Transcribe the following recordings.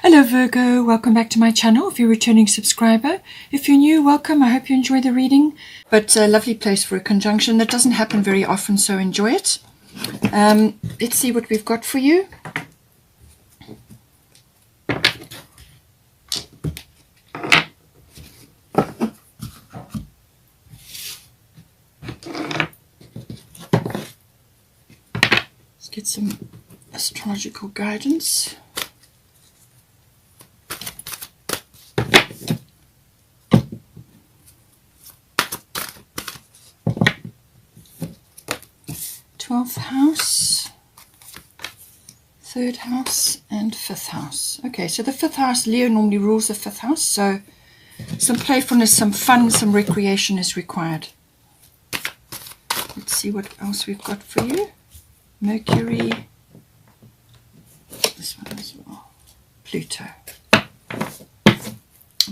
Hello Virgo, welcome back to my channel if you're a returning subscriber. If you're new, welcome. I hope you enjoy the reading. But a lovely place for a conjunction. That doesn't happen very often, so enjoy it. Let's see what we've got for you. Let's get some astrological guidance. Twelfth house, third house, and fifth house. Okay, so the fifth house, Leo normally rules the fifth house, so some playfulness, some fun, some recreation is required. Let's see what else we've got for you. Mercury, this one as well, Pluto.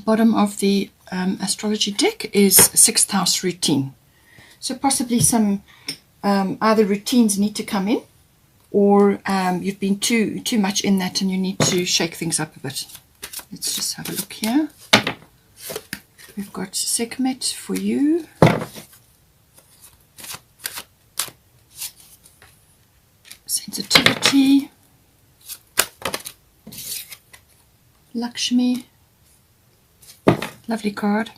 Bottom of the astrology deck is sixth house routine. So possibly some either routines need to come in, or you've been too much in that and you need to shake things up a bit. Let's just have a look here. We've got Sekhmet for you. Sensitivity. Lakshmi. Lovely card.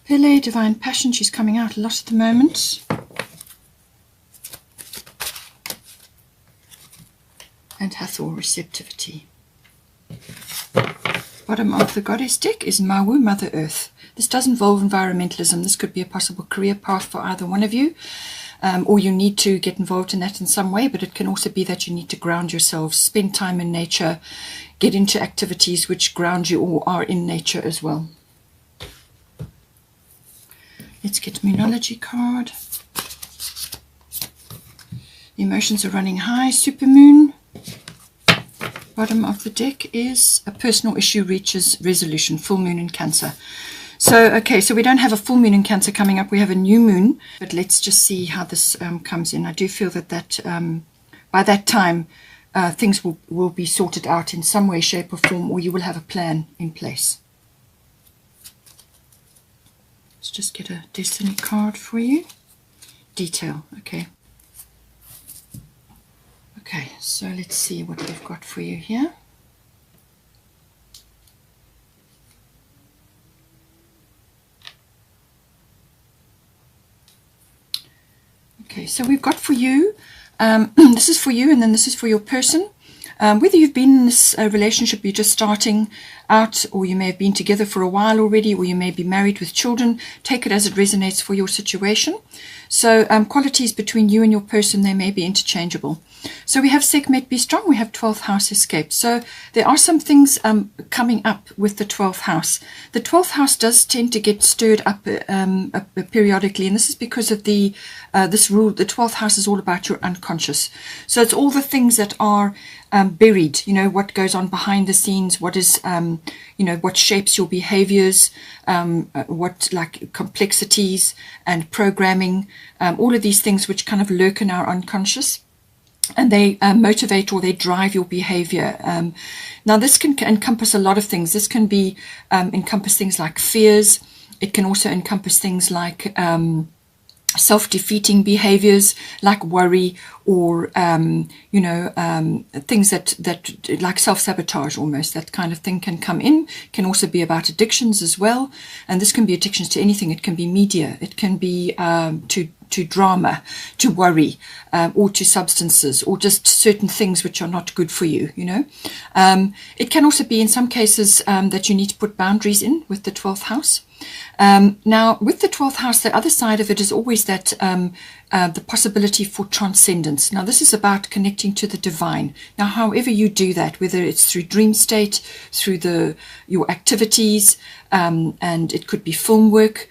Pele, divine passion, she's coming out a lot at the moment. And Hathor, receptivity. Bottom of the goddess deck is Mawu, Mother Earth. This does involve environmentalism. This could be a possible career path for either one of you, or you need to get involved in that in some way, but it can also be that you need to ground yourselves, spend time in nature, get into activities which ground you or are in nature as well. Let's get Moonology card. Emotions are running high, Supermoon. Bottom of the deck is a personal issue reaches resolution, full moon in Cancer. So, okay, so we don't have a full moon in Cancer coming up. We have a new moon, but let's just see how this comes in. I do feel that by that time, things will be sorted out in some way, shape or form, or you will have a plan in place. Let's just get a destiny card for you. Detail, okay. Okay, so let's see what we've got for you here. Okay, so we've got for you, this is for you and then this is for your person. Whether you've been in this relationship, you're just starting out, or you may have been together for a while already, or you may be married with children, take it as it resonates for your situation. So qualities between you and your person, they may be interchangeable. So we have Sekhmet, be strong. We have 12th house, escape. So there are some things coming up with the 12th house. The 12th house does tend to get stirred up periodically, and this is because of the this rule. The 12th house is all about your unconscious. So it's all the things that are buried, you know, what goes on behind the scenes, what is, you know, what shapes your behaviors, what like complexities and programming, all of these things which kind of lurk in our unconscious. And they motivate or they drive your behavior. Now, this can encompass a lot of things. This can be encompass things like fears. It can also encompass things like self-defeating behaviors like worry, or you know, things that like self-sabotage almost. That kind of thing can come in. Can also be about addictions as well, and this can be addictions to anything. It can be media, it can be to drama, to worry, or to substances, or just certain things which are not good for you, you know. It can also be in some cases that you need to put boundaries in with the 12th house. Now, with the 12th house, the other side of it is always that the possibility for transcendence. Now, this is about connecting to the divine. Now, however you do that, whether it's through dream state, through your activities, and it could be film work,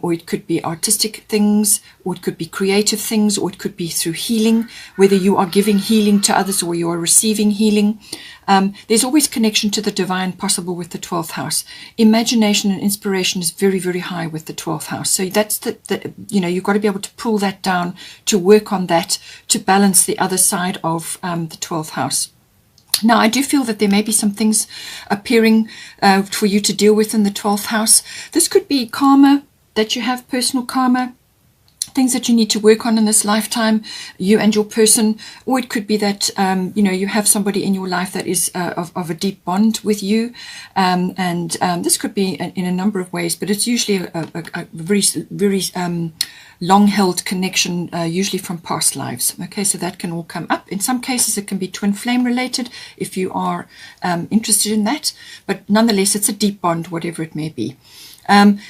or it could be artistic things, or it could be creative things, or it could be through healing, whether you are giving healing to others or you are receiving healing. There's always connection to the divine possible with the 12th house. Imagination and inspiration is very, very high with the 12th house. So that's you've got to be able to pull that down, to work on that, to balance the other side of the 12th house. Now, I do feel that there may be some things appearing for you to deal with in the 12th house. This could be karma, that you have personal karma, things that you need to work on in this lifetime, you and your person, or it could be that you have somebody in your life that is of a deep bond with you, and this could be in a number of ways, but it's usually a very, very long-held connection, usually from past lives. Okay, so that can all come up. In some cases, it can be twin flame related if you are interested in that, but nonetheless, it's a deep bond, whatever it may be.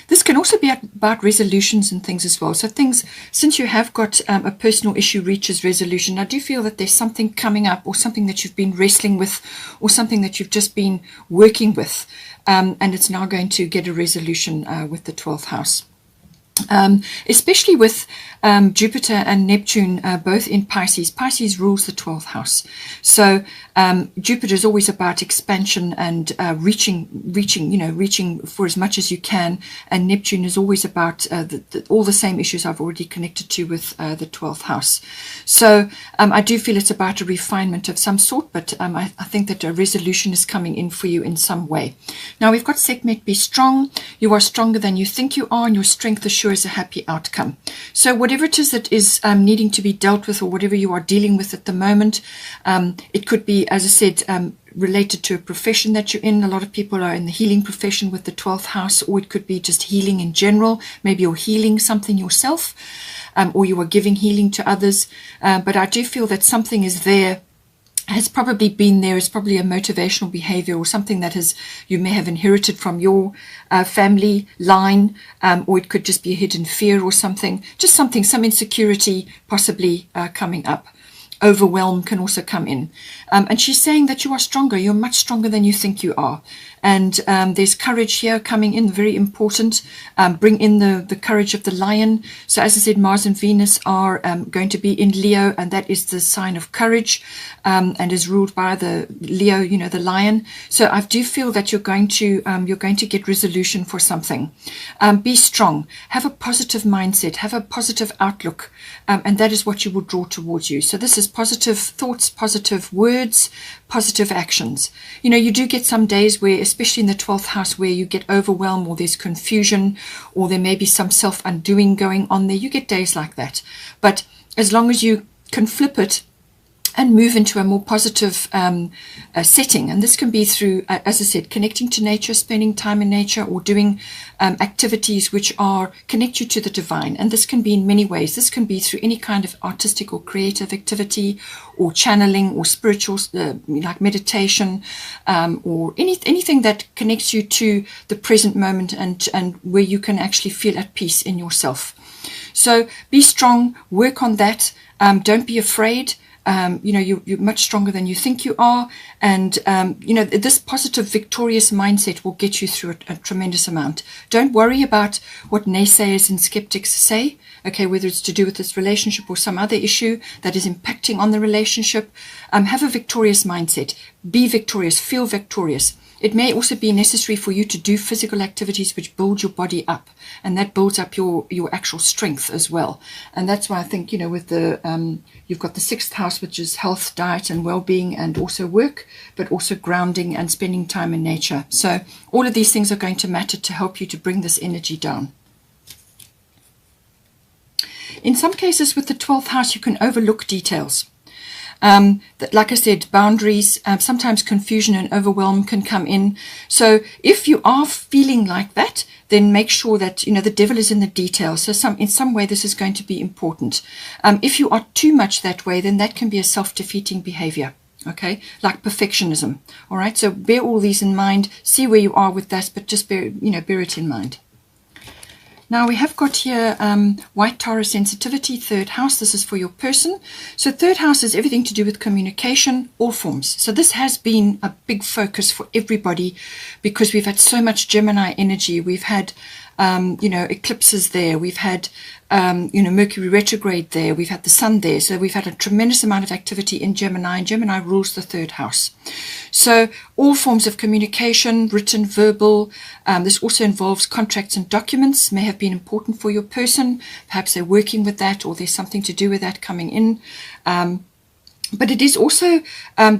This can also be about resolutions and things as well. So things, since you have got a personal issue reaches resolution, I do feel that there's something coming up, or something that you've been wrestling with, or something that you've just been working with, and it's now going to get a resolution with the 12th house. Especially with Jupiter and Neptune both in Pisces. Pisces rules the 12th house. So Jupiter is always about expansion and reaching for as much as you can. And Neptune is always about all the same issues I've already connected to with the 12th house. So I do feel it's about a refinement of some sort, but I think that a resolution is coming in for you in some way. Now we've got Sekhmet, be strong. You are stronger than you think you are, and your strength is is a happy outcome. So whatever it is that is needing to be dealt with, or whatever you are dealing with at the moment, it could be, as I said, related to a profession that you're in. A lot of people are in the healing profession with the 12th house, or it could be just healing in general. Maybe you're healing something yourself, or you are giving healing to others. But I do feel that something is there, has probably been there, is probably a motivational behavior, or something that you may have inherited from your family line, or it could just be a hidden fear or something, some insecurity possibly coming up. Overwhelm can also come in. And she's saying that you are stronger. You're much stronger than you think you are. And there's courage here coming in, very important. Bring in the courage of the lion. So as I said, Mars and Venus are going to be in Leo, and that is the sign of courage, and is ruled by the Leo, the lion. So I do feel that you're going to get resolution for something. Be strong. Have a positive mindset. Have a positive outlook. And that is what you will draw towards you. So this is positive thoughts, positive words, positive actions. You do get some days where, especially in the 12th house, where you get overwhelmed, or there's confusion, or there may be some self-undoing going on there. You get days like that. But as long as you can flip it and move into a more positive setting. And this can be through, as I said, connecting to nature, spending time in nature, or doing activities which connect you to the divine. And this can be in many ways. This can be through any kind of artistic or creative activity, or channeling, or spiritual, like meditation, or anything that connects you to the present moment, and where you can actually feel at peace in yourself. So be strong, work on that. Don't be afraid. You're much stronger than you think you are. And, this positive, victorious mindset will get you through a tremendous amount. Don't worry about what naysayers and skeptics say, okay, whether it's to do with this relationship or some other issue that is impacting on the relationship. Have a victorious mindset. Be victorious. Feel victorious. It may also be necessary for you to do physical activities which build your body up, and that builds up your actual strength as well. And that's why I think, with the you've got the 6th house, which is health, diet, and well-being, and also work, but also grounding and spending time in nature. So all of these things are going to matter to help you to bring this energy down. In some cases with the 12th house, you can overlook details. Like I said, boundaries, sometimes confusion and overwhelm can come in. So if you are feeling like that, then make sure that, the devil is in the details. So in some way, this is going to be important. If you are too much that way, then that can be a self-defeating behavior. Okay, like perfectionism. All right, so bear all these in mind. See where you are with that, but just bear it in mind. Now we have got here White Taurus sensitivity, 3rd house. This is for your person. So 3rd house is everything to do with communication, all forms. So this has been a big focus for everybody because we've had so much Gemini energy. We've had eclipses there. We've had, Mercury retrograde there. We've had the sun there. So we've had a tremendous amount of activity in Gemini, and Gemini rules the third house. So all forms of communication, written, verbal, this also involves contracts and documents, may have been important for your person. Perhaps they're working with that, or there's something to do with that coming in. But it is also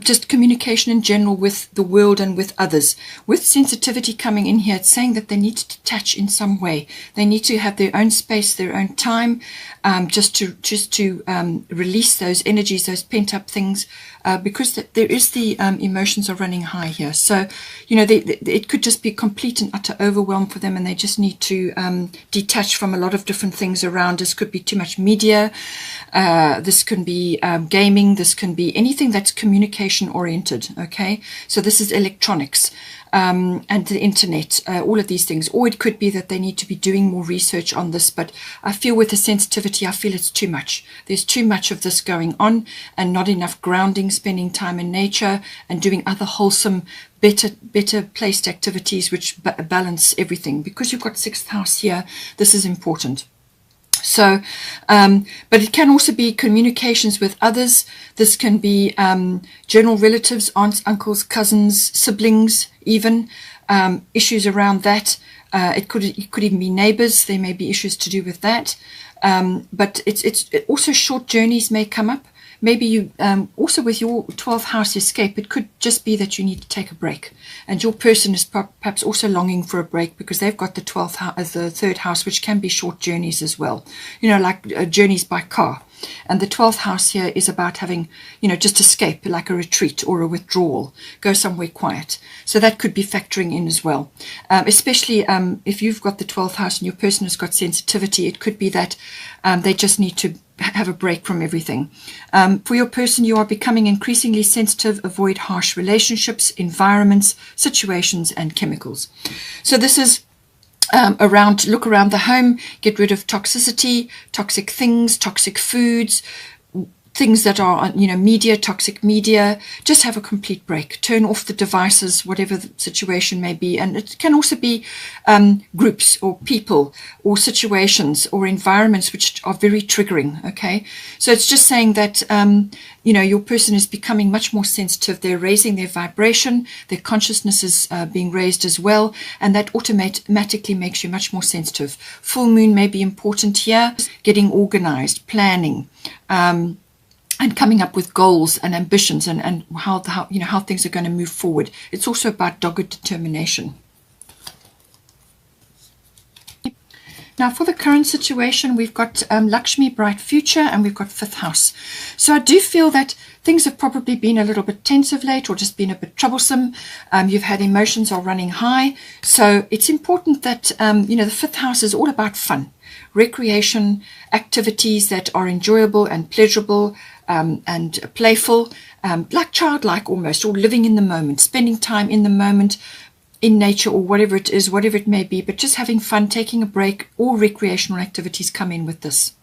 just communication in general with the world and with others. With sensitivity coming in here, it's saying that they need to detach in some way. They need to have their own space, their own time, just to release those energies, those pent-up things, because there is the emotions are running high here. So, it could just be complete and utter overwhelm for them, and they just need to detach from a lot of different things around. This could be too much media. This can be gaming. This can be anything that's communication oriented. Okay, so this is electronics and the internet, all of these things. Or it could be that they need to be doing more research on this. But I feel with the sensitivity, I feel it's too much. There's too much of this going on, and not enough grounding, spending time in nature, and doing other wholesome, better placed activities which balance everything. Because you've got 6th house here, this is important. So, but it can also be communications with others. This can be general relatives, aunts, uncles, cousins, siblings, even issues around that. It could even be neighbors. There may be issues to do with that. But it's also short journeys may come up. Maybe you also with your 12th house escape, it could just be that you need to take a break, and your person is perhaps also longing for a break because they've got the 12th house, the 3rd house, which can be short journeys as well, like journeys by car. And the 12th house here is about having, just escape, like a retreat or a withdrawal, go somewhere quiet. So that could be factoring in as well. Especially if you've got the 12th house and your person has got sensitivity, it could be that they just need to have a break from everything. For your person, you are becoming increasingly sensitive. Avoid harsh relationships, environments, situations, and chemicals. So this is look around the home, get rid of toxicity, toxic things, toxic foods, things that are, media, toxic media. Just have a complete break. Turn off the devices, whatever the situation may be. And it can also be groups or people or situations or environments which are very triggering, okay? So it's just saying that, your person is becoming much more sensitive. They're raising their vibration. Their consciousness is being raised as well. And that automatically makes you much more sensitive. Full moon may be important here. Getting organized, planning, and coming up with goals and ambitions and how things are going to move forward. It's also about dogged determination. Now, for the current situation, we've got Lakshmi, bright future, and we've got 5th house. So I do feel that things have probably been a little bit tense of late, or just been a bit troublesome. You've had emotions are running high. So it's important that, the 5th house is all about fun, recreation, activities that are enjoyable and pleasurable, and playful, like childlike almost, or living in the moment, spending time in the moment, in nature, or whatever it is, whatever it may be, but just having fun, taking a break. All recreational activities come in with this.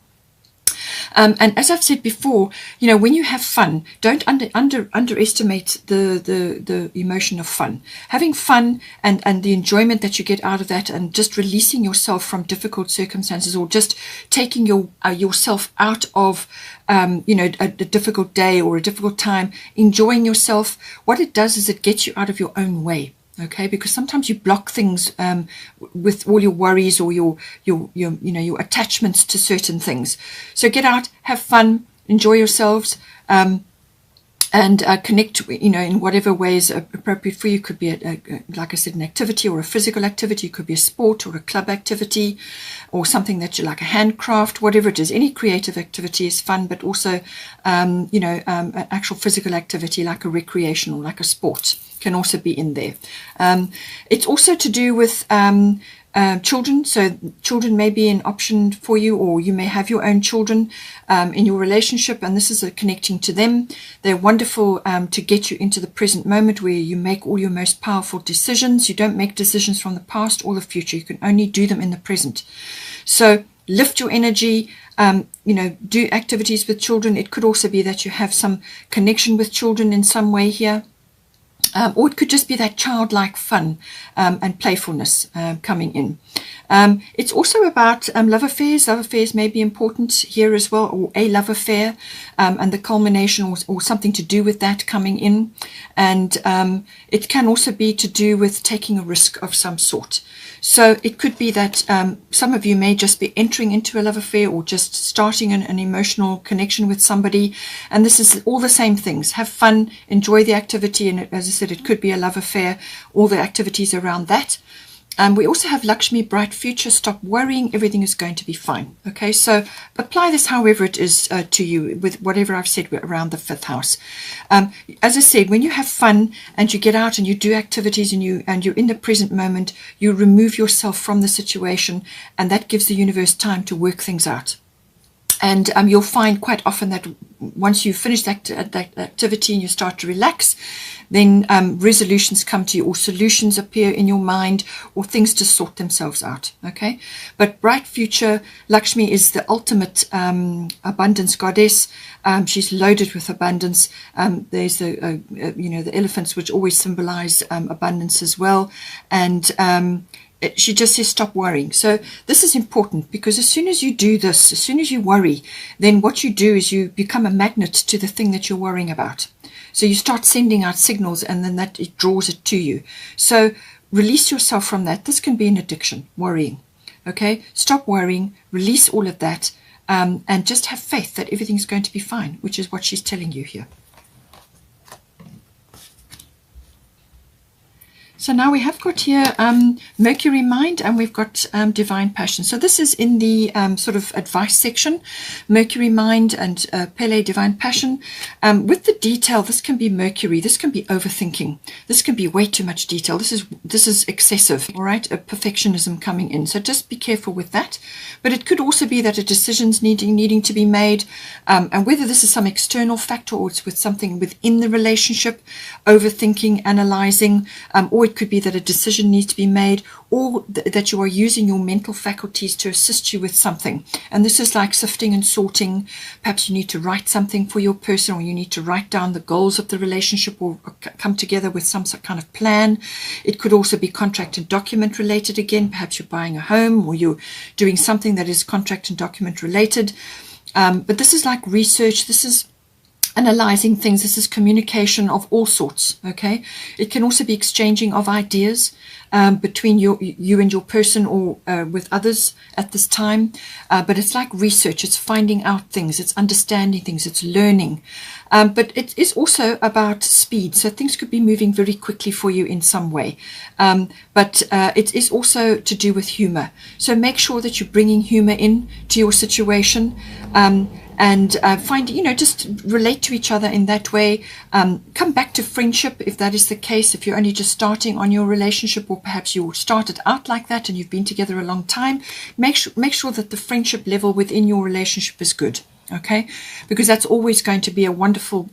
And as I've said before, when you have fun, don't underestimate the emotion of fun. Having fun and the enjoyment that you get out of that, and just releasing yourself from difficult circumstances, or just taking yourself out of a difficult day or a difficult time, enjoying yourself. What it does is it gets you out of your own way. Okay, because sometimes you block things with all your worries or your attachments to certain things. So get out, have fun, enjoy yourselves, and connect, in whatever way is appropriate for you. Could be, like I said, an activity or a physical activity. It could be a sport or a club activity, or something that you like, a handcraft, whatever it is. Any creative activity is fun, but also, an actual physical activity like a recreational, like a sport, can also be in there. It's also to do with children. So children may be an option for you, or you may have your own children in your relationship, and this is connecting to them. They're wonderful to get you into the present moment, where you make all your most powerful decisions. You don't make decisions from the past or the future. You can only do them in the present. So lift your energy, do activities with children. It could also be that you have some connection with children in some way here. Or it could just be that childlike fun and playfulness coming in. It's also about love affairs. Love affairs may be important here as well, or a love affair, and the culmination or something to do with that coming in. And it can also be to do with taking a risk of some sort. So it could be that some of you may just be entering into a love affair or just starting an emotional connection with somebody. And this is all the same things. Have fun, enjoy the activity. And as I said, it could be a love affair, all the activities around that. We also have Lakshmi, bright future, stop worrying, everything is going to be fine. Okay, so apply this however it is to you with whatever I've said around the 5th house. As I said, when you have fun and you get out and you do activities and you're in the present moment, you remove yourself from the situation, and that gives the universe time to work things out. And you'll find quite often that once you finish that activity and you start to relax, then resolutions come to you, or solutions appear in your mind, or things just sort themselves out. Okay, but bright future, Lakshmi is the ultimate abundance goddess. She's loaded with abundance. There's the elephants, which always symbolize abundance as well, and she just says stop worrying. So this is important, because as soon as you do this, as soon as you worry, then what you do is you become a magnet to the thing that you're worrying about. So you start sending out signals, and then that it draws it to you. So release yourself from that. This can be an addiction, worrying. Okay, stop worrying, release all of that, and just have faith that everything's going to be fine, which is what she's telling you here. So now we have got here Mercury mind, and we've got divine passion. So this is in the sort of advice section, Mercury mind and Pele divine passion. With the detail, this can be Mercury, this can be overthinking, this can be way too much detail. This is excessive, all right? A perfectionism coming in. So just be careful with that. But it could also be that a decision's needing to be made, and whether this is some external factor or it's with something within the relationship, overthinking, analyzing, or it could be that a decision needs to be made, or that you are using your mental faculties to assist you with something. And this is like sifting and sorting. Perhaps you need to write something for your person, or you need to write down the goals of the relationship, or come together with some kind of plan. It could also be contract and document related again. Perhaps you're buying a home, or you're doing something that is contract and document related. But this is like research. This is analyzing things. This is communication of all sorts. Okay, it can also be exchanging of ideas between you and your person, or with others at this time. But it's like research. It's finding out things. It's understanding things. It's learning. But it is also about speed. So things could be moving very quickly for you in some way. But it is also to do with humor. So make sure that you're bringing humor in to your situation. And find, just relate to each other in that way. Come back to friendship if that is the case, if you're only just starting on your relationship, or perhaps you started out like that and you've been together a long time. Make sure that the friendship level within your relationship is good. Okay, because that's always going to be a wonderful,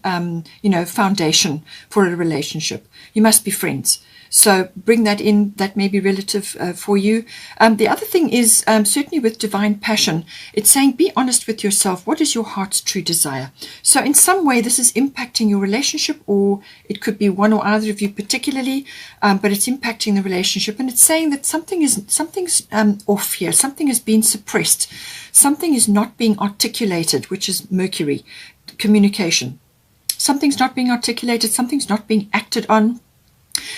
foundation for a relationship. You must be friends. So bring that in. That may be relative for you. The other thing is certainly with divine passion, it's saying be honest with yourself. What is your heart's true desire? So in some way this is impacting your relationship, or it could be one or other of you particularly, but it's impacting the relationship, and it's saying that something's off here. Something has been suppressed. Something is not being articulated, which is Mercury, communication. Something's not being articulated. Something's not being acted on.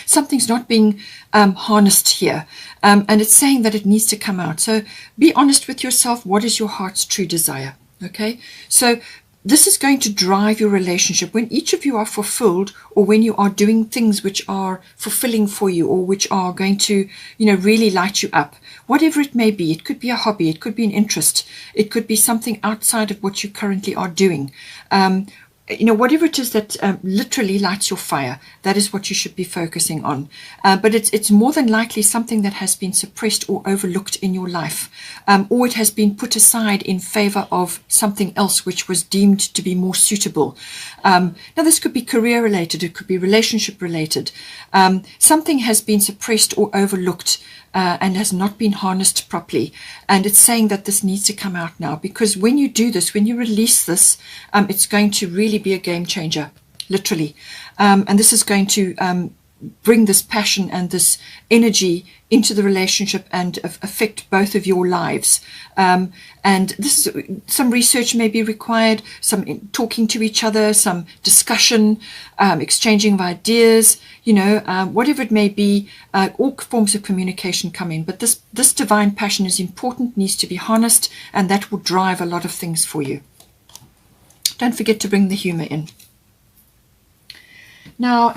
Something's not being harnessed here, and it's saying that it needs to come out. So be honest with yourself. What is your heart's true desire? Okay, so this is going to drive your relationship. When each of you are fulfilled, or when you are doing things which are fulfilling for you, or which are going to really light you up, whatever it may be. It could be a hobby, it could be an interest, it could be something outside of what you currently are doing. Whatever it is that literally lights your fire, that is what you should be focusing on. But it's more than likely something that has been suppressed or overlooked in your life, or it has been put aside in favor of something else which was deemed to be more suitable. Now, this could be career related, it could be relationship related. Something has been suppressed or overlooked, and has not been harnessed properly, and it's saying that this needs to come out now, because when you do this, when you release this, it's going to really be a game changer literally. And this is going to bring this passion and this energy into the relationship and affect both of your lives. And this, some research may be required, some talking to each other, some discussion, exchanging of ideas, you know, whatever it may be, all forms of communication come in. But this divine passion is important, needs to be harnessed, and that will drive a lot of things for you. Don't forget to bring the humor in. Now,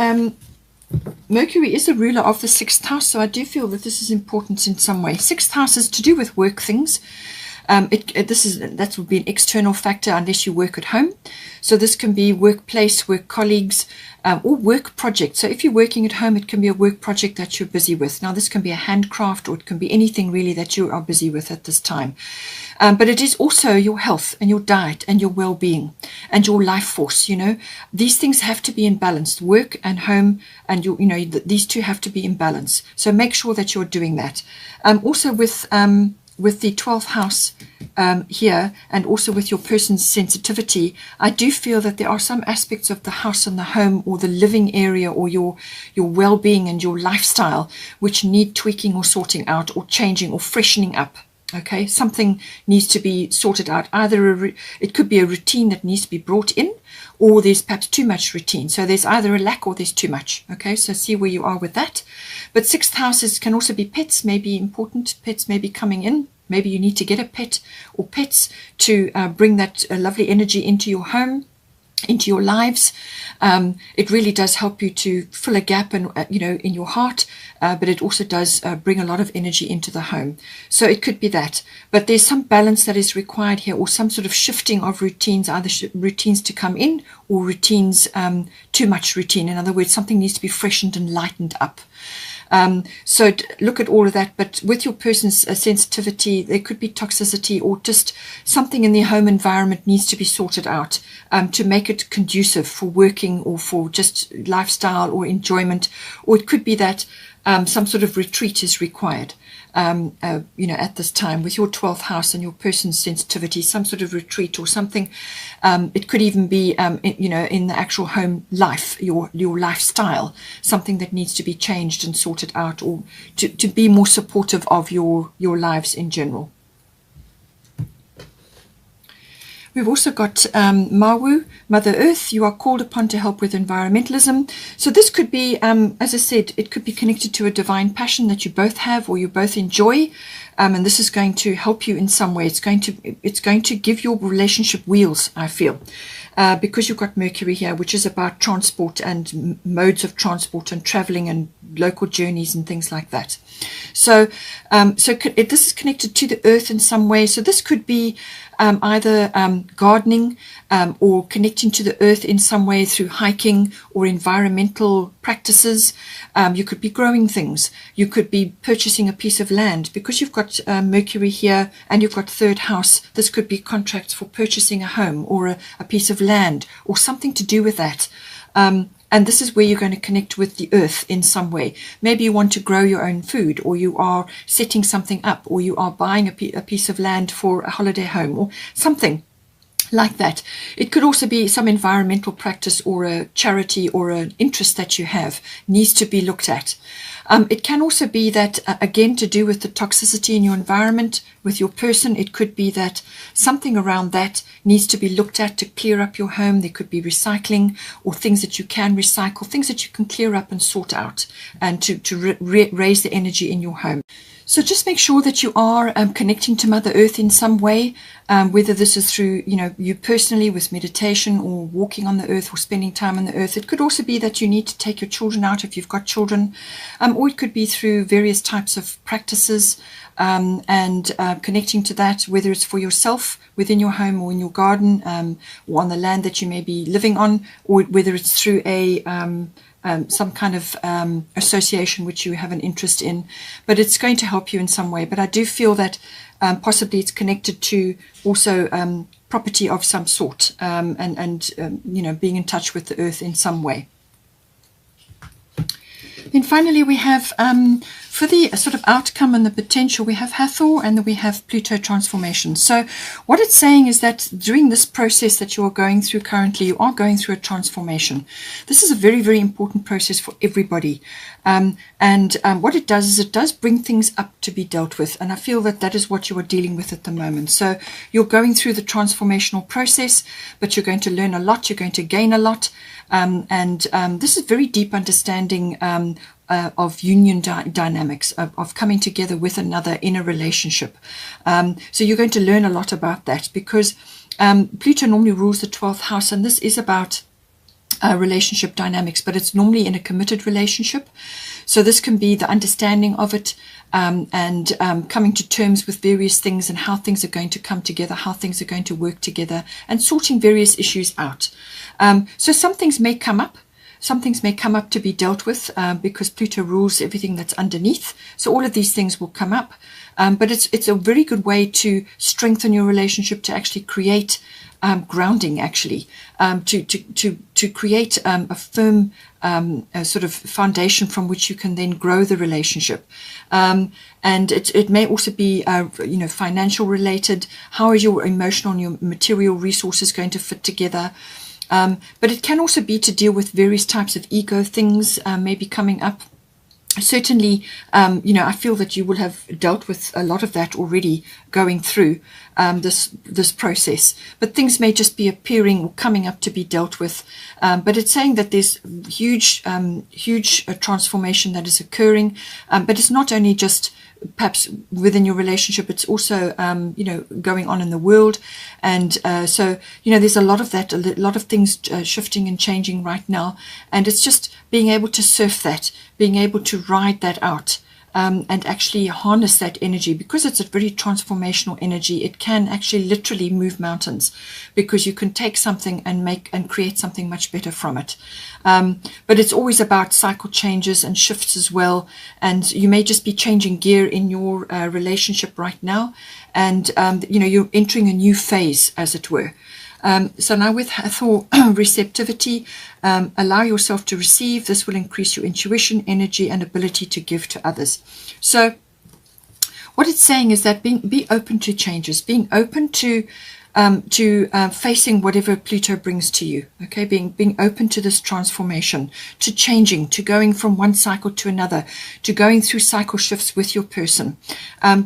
Mercury is the ruler of the 6th house, so I do feel that this is important in some way. 6th house is to do with work things. That would be an external factor unless you work at home. So this can be workplace, work colleagues, or work project. So if you're working at home, it can be a work project that you're busy with. Now this can be a handcraft, or it can be anything really that you are busy with at this time. But it is also your health and your diet and your well-being and your life force. You know, these things have to be in balance. Work and home, and these two have to be in balance. So make sure that you're doing that. Also with the 12th house here, and also with your person's sensitivity, I do feel that there are some aspects of the house and the home, or the living area, or your well-being and your lifestyle, which need tweaking or sorting out, or changing or freshening up. Okay, something needs to be sorted out. Either it could be a routine that needs to be brought in, or there's perhaps too much routine. So there's either a lack or there's too much. Okay, so see where you are with that. But 6th houses can also be pets, may be important. Pets may be coming in. Maybe you need to get a pet or pets to bring that lovely energy into your home, into your lives. It really does help you to fill a gap in your heart, but it also does bring a lot of energy into the home. So it could be that, but there's some balance that is required here, or some sort of shifting of routines, either routines to come in, or routines, too much routine. In other words, something needs to be freshened and lightened up. So look at all of that, but with your person's sensitivity, there could be toxicity, or just something in the home environment needs to be sorted out to make it conducive for working, or for just lifestyle or enjoyment. Or it could be that some sort of retreat is required. At this time, with your 12th house and your person's sensitivity, some sort of retreat or something. It could even be, in the actual home life, your lifestyle, something that needs to be changed and sorted out, or to be more supportive of your lives in general. We've also got Mawu, Mother Earth. You are called upon to help with environmentalism. So this could be, as I said, it could be connected to a divine passion that you both have, or you both enjoy. And this is going to help you in some way. It's going to give your relationship wheels, I feel. Because you've got Mercury here, which is about transport and modes of transport and traveling and local journeys and things like that. So this is connected to the earth in some way. So this could be either gardening, or connecting to the earth in some way through hiking or environmental practices. You could be growing things. You could be purchasing a piece of land. Because you've got Mercury here and you've got 3rd house, this could be contracts for purchasing a home, or a piece of land, or something to do with that. And this is where you're going to connect with the earth in some way. Maybe you want to grow your own food, or you are setting something up, or you are buying a piece of land for a holiday home, or something like that. It could also be some environmental practice, or a charity, or an interest that you have needs to be looked at. It can also be that, again, to do with the toxicity in your environment, with your person, it could be that something around that needs to be looked at to clear up your home. There could be recycling, or things that you can recycle, things that you can clear up and sort out, and to raise the energy in your home. So just make sure that you are connecting to Mother Earth in some way, whether this is through, you personally with meditation, or walking on the earth, or spending time on the earth. It could also be that you need to take your children out if you've got children, or it could be through various types of practices, and connecting to that, whether it's for yourself within your home, or in your garden, or on the land that you may be living on, or whether it's through some kind of association which you have an interest in. But it's going to help you in some way. But I do feel that possibly it's connected to also property of some sort, and being in touch with the earth in some way. Then finally we have for the sort of outcome and the potential, we have Hathor and then we have Pluto transformation. So what it's saying is that during this process that you are going through currently, you are going through a transformation. This is a very, very important process for everybody. What it does is it does bring things up to be dealt with. And I feel that that is what you are dealing with at the moment. So you're going through the transformational process, but you're going to learn a lot. You're going to gain a lot. This is very deep understanding of union dynamics, of coming together with another in a relationship. So you're going to learn a lot about that, because Pluto normally rules the 12th house, and this is about relationship dynamics, but it's normally in a committed relationship. So this can be the understanding of it, coming to terms with various things and how things are going to come together, how things are going to work together, and sorting various issues out. So some things may come up. Some things may come up to be dealt with because Pluto rules everything that's underneath. So all of these things will come up. But it's a very good way to strengthen your relationship, to actually create grounding, actually, to create a firm sort of foundation from which you can then grow the relationship. And it may also be, financial related. How is your emotional and your material resources going to fit together? But it can also be to deal with various types of ego things maybe coming up. Certainly, I feel that you will have dealt with a lot of that already going through this process. But things may just be appearing or coming up to be dealt with. But it's saying that there's huge transformation that is occurring. But it's not only just perhaps within your relationship, it's also, going on in the world. And so, there's a lot of that, a lot of things shifting and changing right now. And it's just being able to surf that, being able to ride that out. And actually harness that energy, because it's a very transformational energy. It can actually literally move mountains, because you can take something and create something much better from it. But it's always about cycle changes and shifts as well. And you may just be changing gear in your relationship right now. And, you're entering a new phase, as it were. So now with Hathor, receptivity, allow yourself to receive. This will increase your intuition, energy, and ability to give to others. So what it's saying is that be open to changes, being open to facing whatever Pluto brings to you. Okay, being open to this transformation, to changing, to going from one cycle to another, to going through cycle shifts with your person.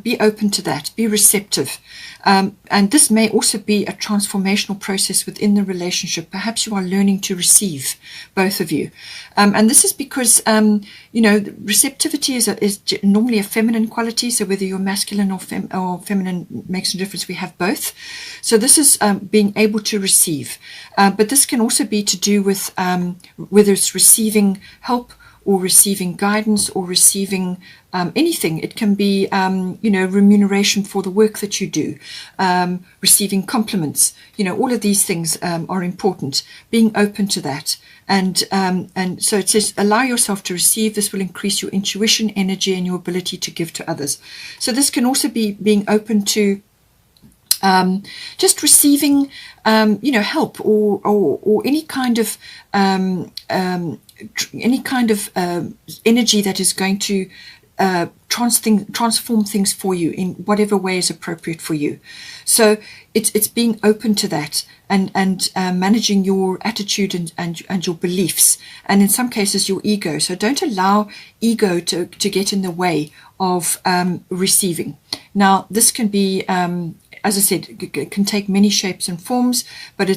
Be open to that. Be receptive. And this may also be a transformational process within the relationship. Perhaps you are learning to receive, both of you. And this is because, receptivity is normally a feminine quality. So whether you're masculine or feminine makes no difference. We have both. So this is being able to receive. But this can also be to do with whether it's receiving help or receiving guidance or receiving anything. It can be, remuneration for the work that you do, receiving compliments. All of these things are important. Being open to that. And so it says, allow yourself to receive. This will increase your intuition, energy, and your ability to give to others. So this can also be being open to just receiving, help or any kind of energy that is going to transform things for you in whatever way is appropriate for you. So it's being open to that and managing your attitude and your beliefs, and in some cases your ego. So don't allow ego to get in the way of receiving. Now this can be, as I said, it can take many shapes and forms, but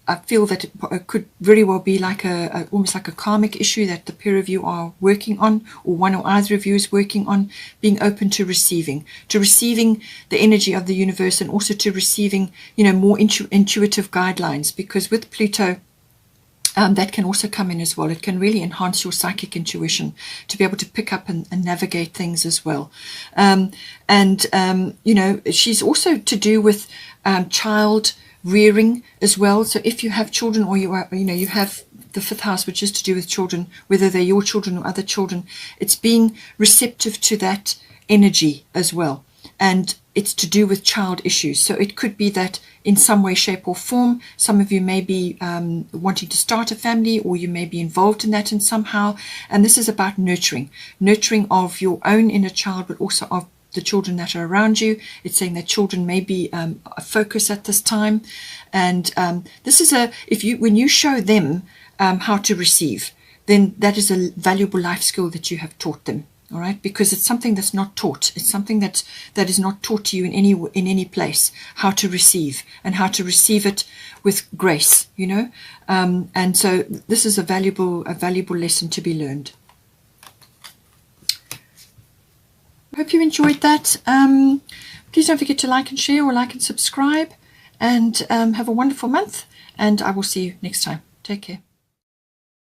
I feel that it could very well be like almost like a karmic issue that the pair of you are working on, or one or either of you is working on. Being open to receiving the energy of the universe, and also to receiving, more intuitive guidelines, because with Pluto, that can also come in as well. It can really enhance your psychic intuition to be able to pick up and navigate things as well. She's also to do with child rearing as well. So if you have children, or you have the 5th house, which is to do with children, whether they're your children or other children, it's being receptive to that energy as well. And it's to do with child issues. So it could be that in some way, shape or form, some of you may be wanting to start a family, or you may be involved in that in somehow. And this is about nurturing of your own inner child, but also of the children that are around you. It's saying that children may be a focus at this time. And this is when you show them how to receive, then that is a valuable life skill that you have taught them. All right, because it's something that's not taught. It's something that is not taught to you in any place, how to receive, and how to receive it with grace, you know. And so this is a valuable lesson to be learned. I hope you enjoyed that. Please don't forget to like and share, or like and subscribe, and have a wonderful month. And I will see you next time. Take care.